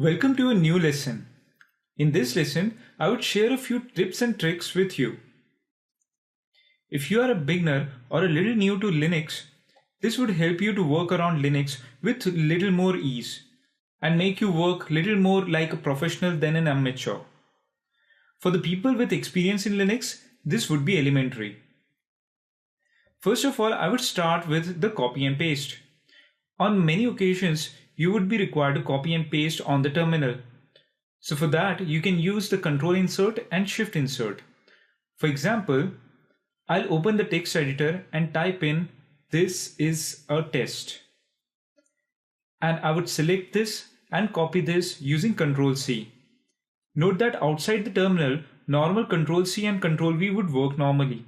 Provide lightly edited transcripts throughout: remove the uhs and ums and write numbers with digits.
Welcome to a new lesson. In this lesson, I would share a few tips and tricks with you. If you are a beginner or a little new to Linux, this would help you to work around Linux with little more ease and make you work little more like a professional than an amateur. For the people with experience in Linux, this would be elementary. First of all, I would start with the copy and paste. On many occasions, you would be required to copy and paste on the terminal. So for that, you can use the Control Insert and Shift Insert. For example, I'll open the text editor and type in "this is a test." And I would select this and copy this using Control C. Note that outside the terminal, normal Control C and Control V would work normally.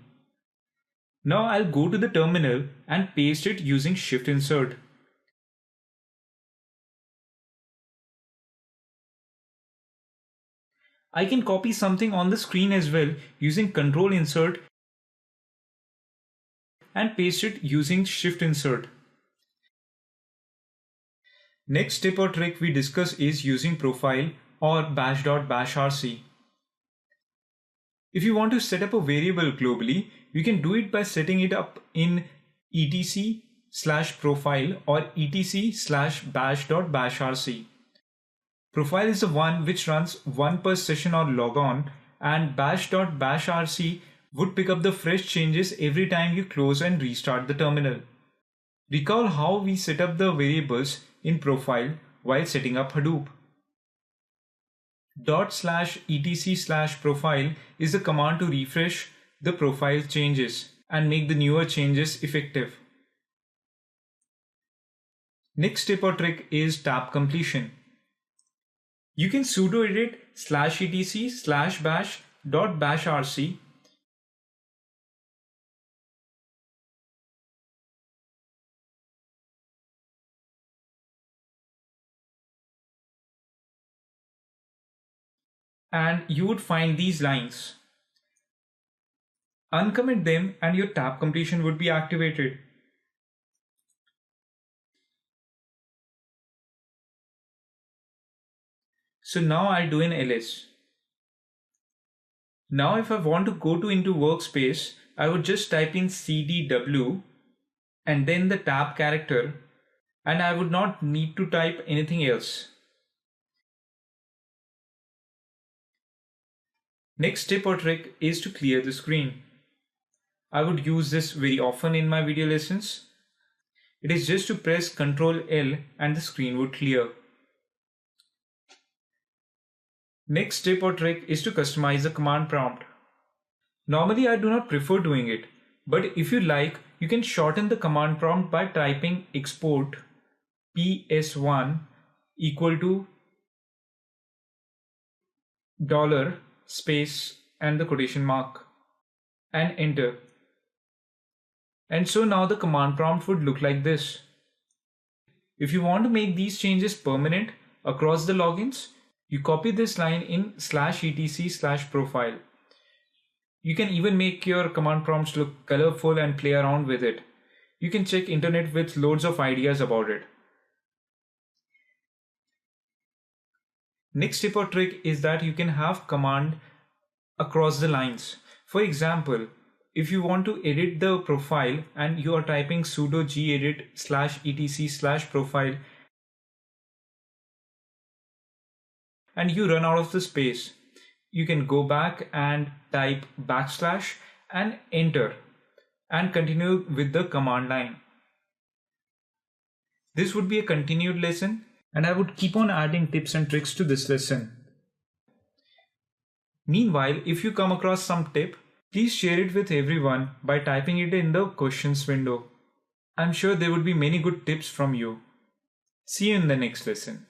Now I'll go to the terminal and paste it using Shift Insert. I can copy something on the screen as well using Control Insert and paste it using Shift Insert. Next tip or trick we discuss is using profile or bash.bashrc. If you want to set up a variable globally, you can do it by setting it up in etc/profile or etc/bash.bashrc. Profile is the one which runs one per session or logon, and bash.bashrc would pick up the fresh changes every time you close and restart the terminal. Recall how we set up the variables in profile while setting up Hadoop. /etc/profile is the command to refresh the profile changes and make the newer changes effective. Next tip or trick is tab completion. You can sudo edit /etc/bash.bashrc and you would find these lines. Uncomment them and your tab completion would be activated. So now I'll do an ls. Now if I want to go into workspace, I would just type in cdw and then the tab character, and I would not need to type anything else. Next tip or trick is to clear the screen. I would use this very often in my video lessons. It is just to press Ctrl L and the screen would clear. Next tip or trick is to customize the command prompt. Normally I do not prefer doing it, but if you like, you can shorten the command prompt by typing export ps1 equal to $ space and the quotation mark and enter. And so now the command prompt would look like this. If you want to make these changes permanent across the logins, you copy this line in /etc/profile. You can even make your command prompts look colorful and play around with it. You can check internet with loads of ideas about it. Next tip or trick is that you can have command across the lines. For example, if you want to edit the profile and you are typing sudo gedit /etc/profile and you run out of the space, you can go back and type / and enter and continue with the command line. This would be a continued lesson, and I would keep on adding tips and tricks to this lesson. Meanwhile, if you come across some tip, please share it with everyone by typing it in the questions window. I'm sure there would be many good tips from you. See you in the next lesson.